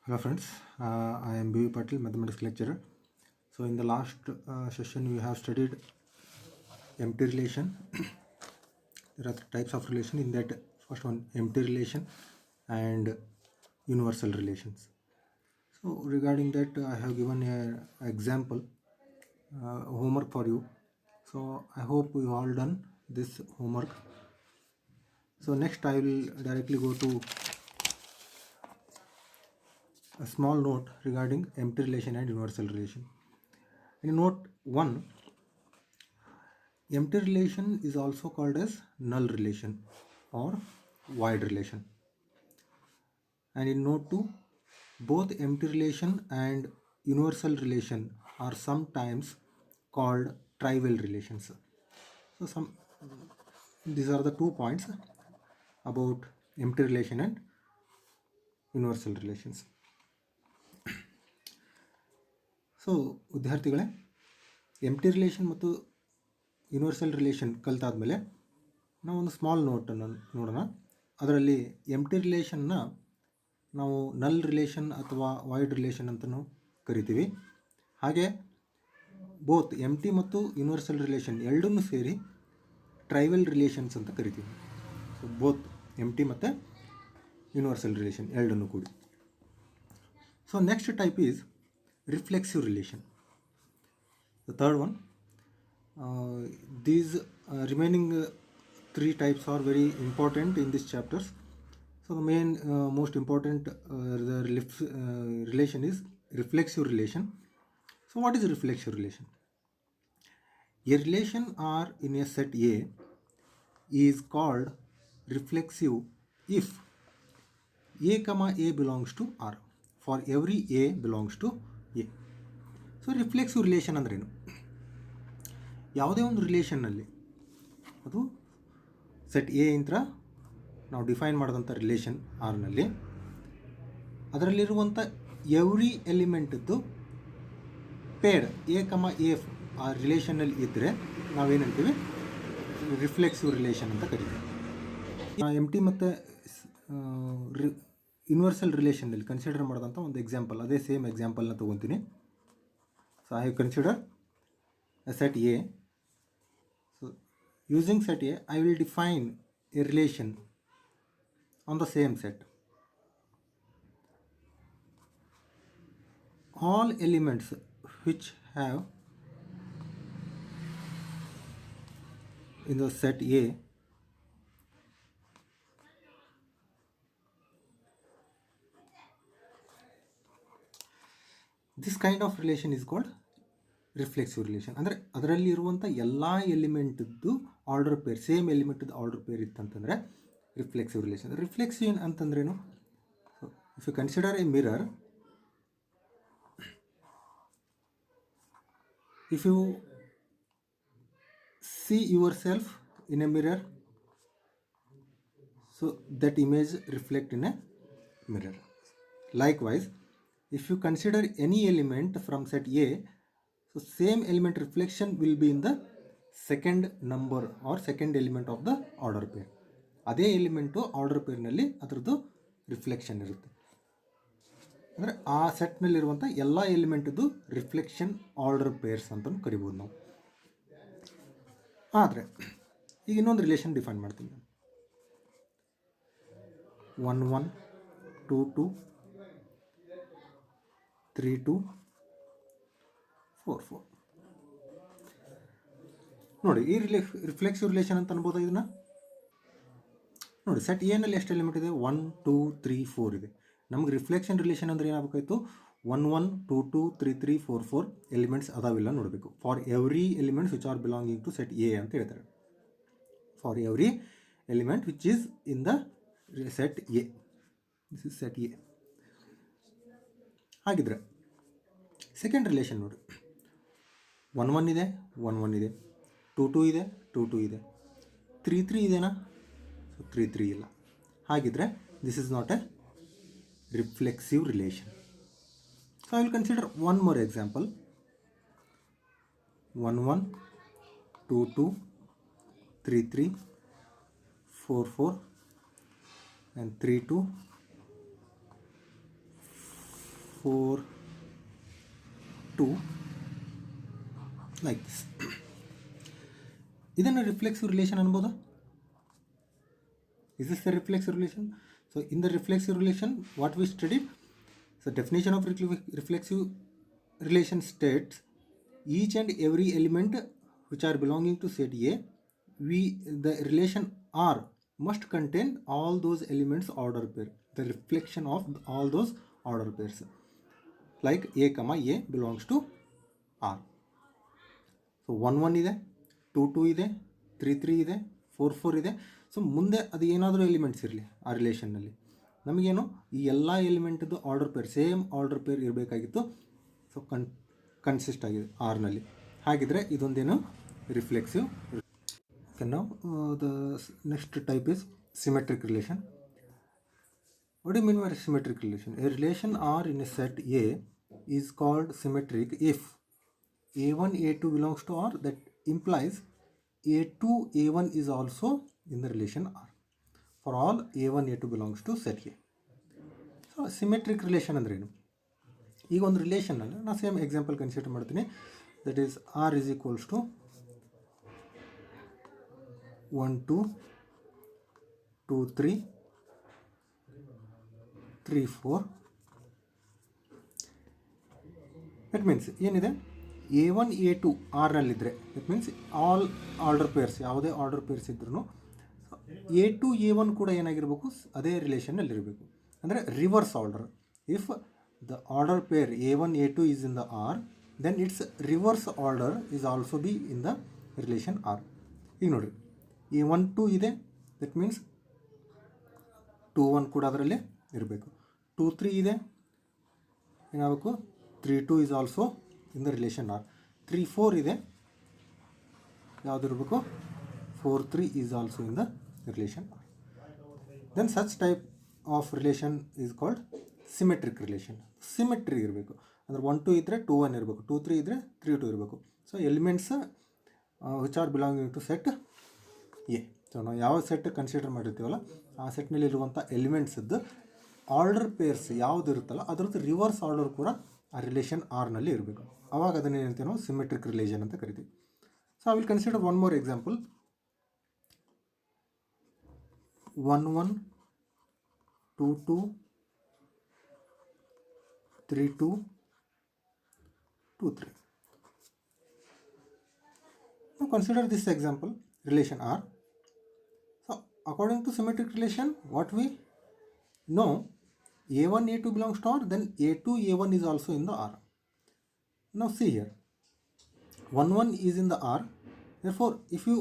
Hello friends, I am B.V. Patil, mathematics lecturer. So in the last session we have studied empty relation. There are types of relation. In that first one, empty relation and universal relations. So regarding that, I have given a example homework for you. So I hope you all done this homework. So next I will directly go to a small note regarding empty relation and universal relation. In note 1, empty relation is also called as null relation or void relation. And in note 2, both empty relation and universal relation are sometimes called trivial relations. So these are the 2 points about empty relation and universal relations. So ವಿದ್ಯಾರ್ಥಿಗಳೇ, empty relation ಮತ್ತು universal relation ಕಲಿತಾದ್ಮೇಲೆ ನಾವೊಂದು small ನೋಟನ್ನು ನೋಡೋಣ. ಅದರಲ್ಲಿ empty ರಿಲೇಷನ್ನ ನಾವು ನಲ್ relation ಅಥವಾ void relation ಅಂತಲೂ ಕರಿತೀವಿ. ಹಾಗೆ ಬೋತ್ ಎಂಪ್ಟಿ ಮತ್ತು ಯೂನಿವರ್ಸಲ್ ರಿಲೇಷನ್ ಎರಡನ್ನೂ ಸೇರಿ ಟ್ರೈವಲ್ ರಿಲೇಷನ್ಸ್ ಅಂತ ಕರಿತೀವಿ. ಸೊ ಬೋತ್ ಎಂಪ್ಟಿ ಮತ್ತು ಯೂನಿವರ್ಸಲ್ ರಿಲೇಷನ್ ಎರಡನ್ನೂ ಕೂಡಿ. So next type is reflexive relation. The third one, these remaining 3 types are very important in these chapters. So the main most important relation is reflexive relation. So what is a reflexive relation? A relation R in a set A is called reflexive if A comma A belongs to R for every A belongs to A. So reflexive relation ಅಂದ್ರೇನು? ಯಾವುದೇ ಒಂದು ರಿಲೇಷನ್ನಲ್ಲಿ ಅದು set A ಇಂದ ನಾವು define ಮಾಡಿದಂಥ relation ಆರ್ನಲ್ಲಿ ಅದರಲ್ಲಿರುವಂಥ every ಎಲಿಮೆಂಟದ್ದು peer A comma A ಆ ರಿಲೇಷನ್ನಲ್ಲಿ ಇದ್ದರೆ ನಾವೇನಂತೀವಿ? Reflexive relation ಅಂತ ಕರಿತೀವಿ. ಎಮ್ ಟಿ ಮತ್ತು ಯೂನಿವರ್ಸಲ್ ರಿಲೇಷನ್ನಲ್ಲಿ ಕನ್ಸಿಡರ್ ಮಾಡಿದಂಥ ಒಂದು ಎಕ್ಸಾಂಪಲ್, ಅದೇ same ಎಕ್ಸಾಂಪಲ್ನ ತೊಗೊತೀನಿ. So I have considered a set A. So using set A, I will define a relation on the same set. All elements which have in the set A this kind of relation is called reflexive relation. ಅಂದರೆ ಅದರಲ್ಲಿ ಇರುವಂಥ ಎಲ್ಲ ಎಲಿಮೆಂಟದ್ದು order pair, same ಎಲಿಮೆಂಟದ್ದು order pair ಇತ್ತಂತಂದರೆ reflexive relation. Reflexive ಅಂತಂದ್ರೇನು? If you consider a mirror, if you see yourself in a mirror, so that image reflect in a mirror. Likewise, if you consider any element from set A, so same element reflection will be in the second number or second element of the order pair. ಅದೇ element order ಪೇರ್ನಲ್ಲಿ ಅದರದ್ದು reflection ಇರುತ್ತೆ. ಅಂದರೆ ಆ ಸೆಟ್ನಲ್ಲಿರುವಂಥ ಎಲ್ಲ ಎಲಿಮೆಂಟದ್ದು reflection order pairs ಅಂತಲೂ ಕರಿಬೋದು ನಾವು. ಆದರೆ ಈಗ ಇನ್ನೊಂದು ರಿಲೇಷನ್ ಡಿಫೈನ್ ಮಾಡ್ತೀನಿ ನಾನು. 1 1 2 2 3 2 4 4. ನೋಡಿ, ಈ ರಿಫ್ಲೆಕ್ಸಿವ್ ರಿಲೇಷನ್ ಅಂತ ಅನ್ಬೋದು ಇದನ್ನ. ನೋಡಿ, ಸೆಟ್ ಎನಲ್ಲಿ ಎಷ್ಟು ಎಲಿಮೆಂಟ್ ಇದೆ? 1 2 3 4 ಇದೆ. ನಮ್ಗೆ ರಿಫ್ಲೆಕ್ಷನ್ ರಿಲೇಷನ್ ಅಂದರೆ ಏನಾಗಬೇಕಾಯ್ತು? 1 1 2 2 3 3 4 4 ಎಲಿಮೆಂಟ್ಸ್ ಅದಾವಿಲ್ಲ ನೋಡಬೇಕು. For every elements which are belonging to set A ಅಂತ ಹೇಳ್ತಾರೆ. For every element which is in the set A, this is set A. ಹಾಗಿದ್ರೆ ಸೆಕೆಂಡ್ ರಿಲೇಷನ್ ನೋಡಿ, 1 1 ಇದೆ, 1 1 ಇದೆ, 2 2 ಇದೆ, 2 2 ಇದೆ, 3 3 ಇದೆನಾ? ಸೊ 3 3 ಇಲ್ಲ. ಹಾಗಿದ್ರೆ this is not A reflexive relation. So I will consider one more example. 1 1 2 2 3 3 4 4 and 3 2 4, 2 like this. ಇದನ್ನು ರಿಫ್ಲೆಕ್ಸಿವ್ ರಿಲೇಷನ್ ಅನ್ಬೋದಾ? Is this the reflexive relation? So in the reflexive relation, what we studied, so definition of reflexive relation states each and every element which are belonging to set A, the relation R must contain all those elements order pair, the reflection of all those order pairs, like A comma A belongs to R. So 1 ಇದೆ, 2 ಇದೆ, 3 ಇದೆ, 4 ಇದೆ. So ಮುಂದೆ ಅದು ಏನಾದರೂ elements ಇರಲಿ ಆ ರಿಲೇಷನ್ನಲ್ಲಿ, ನಮಗೇನು ಈ ಎಲ್ಲ ಎಲಿಮೆಂಟ್ದು order pair same order pair ಇರಬೇಕಾಗಿತ್ತು. ಸೊ ಕನ್ಸಿಸ್ಟ್ ಆಗಿದೆ ಆರ್ನಲ್ಲಿ. ಹಾಗಿದ್ರೆ ಇದೊಂದೇನು ರಿಫ್ಲೆಕ್ಸಿವ್. ಓಕೆ, ನಾವು the next type is symmetric relation. What do you mean by symmetric relation? A relation R in a set A is called symmetric if A1, A2 belongs to R. That implies A2, A1 is also in the relation R. For all A1, A2 belongs to set A. So symmetric relation ಅಂದ್ರೇನು? ಈಗ ಒಂದು ರಿಲೇಷನ್ನಲ್ಲಿ ನಾನು same example consider ಮಾಡ್ತೀನಿ. That is R is equals to 1, 2, 2, 3, 3, 4. It means ಏನಿದೆ, A1, A2 ಆರ್ನಲ್ಲಿದ್ದರೆ it means all order pairs, ಯಾವುದೇ order pairs ಇದ್ರೂ A2, A1 ಕೂಡ ಏನಾಗಿರಬೇಕು, ಅದೇ ರಿಲೇಷನ್ನಲ್ಲಿರಬೇಕು. ಅಂದರೆ reverse order. If the order pair A1, A2 is in the R, then its reverse order is also be in the relation R. ಈಗ ನೋಡಿರಿ, A1, 2 ಇದೆ, ದಟ್ ಮೀನ್ಸ್ 2, 1 ಕೂಡ ಅದರಲ್ಲಿ ಇರಬೇಕು. 2, 3 ಇದೆ, ಏನಾಗಬೇಕು, 3, 2 is also in the relation R. 3, 4 ಇದೆ, ಯಾವುದಿರಬೇಕು, 4, 3 is also in the relation R. Then such type of relation is called symmetric relation. Symmetry ಇರಬೇಕು, ಅಂದರೆ 1, 2 ಇದ್ದರೆ 2, 1 ಇರಬೇಕು, 2, 3 ಇದ್ದರೆ 3, 2 ಇರಬೇಕು. So elements which are belonging to set A. So ನಾವು ಯಾವ ಸೆಟ್ ಕನ್ಸಿಡರ್ ಮಾಡಿರ್ತೀವಲ್ಲ ಆ ಸೆಟ್ನಲ್ಲಿರುವಂಥ ಎಲಿಮೆಂಟ್ಸದ್ದು ಆರ್ಡರ್ ಪೇರ್ಸ್ ಯಾವುದು ಇರುತ್ತಲ್ಲ ಅದರದ್ದು ರಿವರ್ಸ್ ಆರ್ಡರ್ ಕೂಡ ಆ ರಿಲೇಷನ್ ಆರ್ನಲ್ಲಿ ಇರಬೇಕು. ಅವಾಗ ಅದನ್ನು ಏನಂತೀವಿ ನಾವು ಸಿಮೆಟ್ರಿಕ್ ರಿಲೇಷನ್ ಅಂತ ಕರಿತೀವಿ. So I will consider one more example. 1, 1, 2, 2, 3, 2, 2, 3. Now consider this example, relation R. So according to symmetric relation, what we know, A1, A2 belongs to R, then A2, A1 is also in the R. Now see here, 1, 1 is in the R. Therefore, if you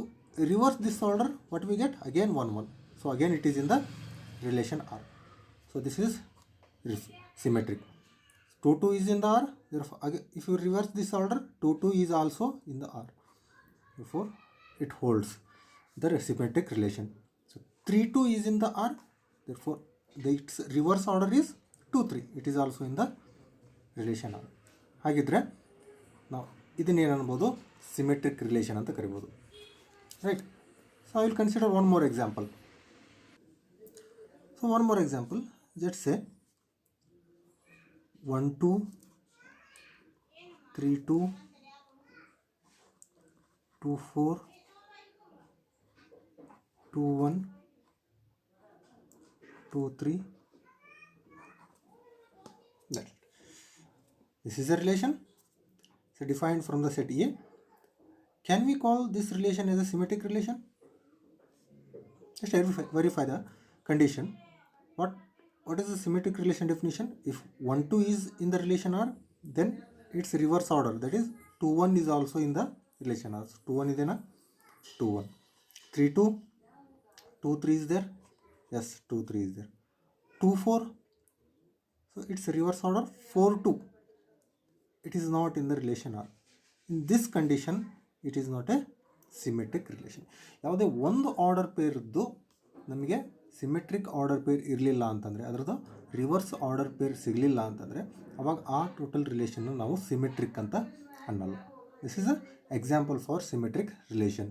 reverse this order, what we get? Again 1, 1. So again it is in the relation R. So this is symmetric. 2, 2 is in the R. Therefore, again, if you reverse this order, 2, 2 is also in the R. Therefore, it holds the symmetric relation. So 3, 2 is in the R. Therefore, its reverse order is 2, 3. It is also in the relation R. ಹಾಗಿದ್ರೆ ನಾವು ಇದನ್ನೇನು ಅನ್ಬೋದು, symmetric relation ಅಂತ ಕರಿಬೋದು, right? So I will consider one more example. So one more example, just say 1, 2, 3, 2, 2, 4, 2, 1, 2, 3. That's it. This is a relation. So defined from the set A. Can we call this relation as a symmetric relation? Just verify the condition. What is the symmetric relation definition? If 1, 2 is in the relation R, then its reverse order, that is 2, 1 is also in the relation R. So 2, 1 is there, 2, 1. 3, 2, 2, 3 is there. Yes, 2, 3 is there. 2, 4. So its reverse order 4, 2. It is not in the relation R. In this condition, it is not a symmetric relation. ಯಾವುದೇ ಒಂದು order ಪೇರ್ದು ನಮಗೆ symmetric order peer ಇರಲಿಲ್ಲ ಅಂತಂದರೆ, ಅದರದ್ದು reverse order peer ಸಿಗಲಿಲ್ಲ ಅಂತಂದರೆ, ಅವಾಗ ಆ ಟೋಟಲ್ ರಿಲೇಷನ್ನು ನಾವು ಸಿಮೆಟ್ರಿಕ್ ಅಂತ ಅನ್ನಲ್ಲ. This is a example for symmetric relation.